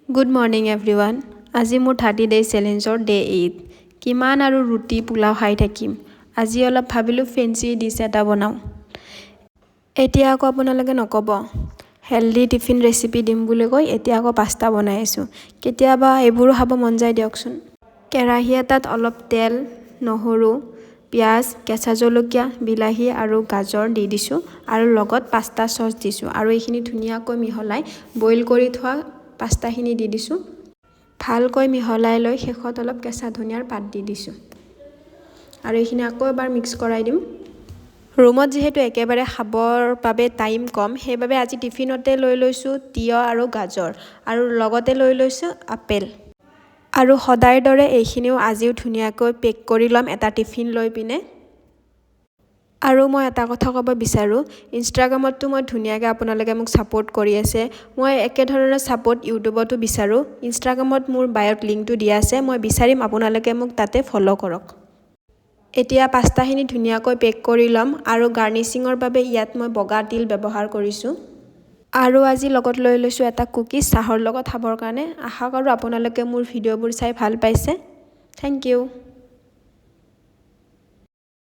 Good morning everyone. আজি মোৰ 30 days challengeৰ day 8. কিমান আৰু ৰুটি পোলাও খাই থাকিম। আজি অলপ ভাবিলো ফেন্সি ডিশ এটা বনাও। এতিয়া আকৌ আপোনালোকে নকব হেলদি টিফিন ৰেচিপি দিম বুলি কৈ এতিয়া আকৌ পাস্তা বনাই আছো। কেতিয়াবা এইবোৰো খাব মন যায় দিয়কচোন। কেৰাহী এটাত অলপ তেল, নহৰু, পিয়াজ, কেঁচা জলকীয়া, বিলাহী আৰু গাজৰ দি দিছো আৰু লগত পাস্তা সস দিছো আৰু এইখিনি ধুনীয়াকৈ মিহলাই বইল কৰি থোৱা পাস্তাখিনি দি দিছো। ভালকৈ মিহলাই লৈ শেষত অলপ কেঁচা ধনিয়াৰ পাত দি দিছো। আৰু এইখিনি আকৌ এবাৰ মিক্স কৰাই দিম। ৰুমত যেহেতু একেবাৰে খাবৰ বাবে টাইম কম, সেইবাবে আজি টিফিনতে লৈ লৈছো তিয়হ আৰু গাজৰ আৰু লগতে লৈ লৈছো আপেল। আৰু সদায়ৰ দৰে এইখিনিও আজিও ধুনীয়াকৈ পেক কৰি লম এটা টিফিন লৈ পিনে। আৰু মই এটা কথা ক'ব বিচাৰো, ইনষ্টাগ্ৰামতো মই ধুনীয়াকৈ আপোনালোকে মোক সাপোৰ্ট কৰি আছে। মই একে ধৰণৰ সাপোৰ্ট ইউটিউবতো বিচাৰো। ইনষ্টাগ্ৰামত মোৰ বায়োত লিংকটো দিয়া আছে। মই বিচাৰিম আপোনালোকে মোক তাতে ফলো কৰক। এতিয়া পাস্তাখিনি ধুনীয়াকৈ পেক কৰি লম আৰু গাৰ্নিচিঙৰ বাবে ইয়াত মই বগা তিল ব্যৱহাৰ কৰিছো। আৰু আজি লগত লৈ লৈছো এটা কুকিজ চাহৰ লগত খাবৰ কাৰণে। আশা কৰো আপোনালোকে মোৰ ভিডিঅ'বোৰ চাই ভাল পাইছে। Thank U.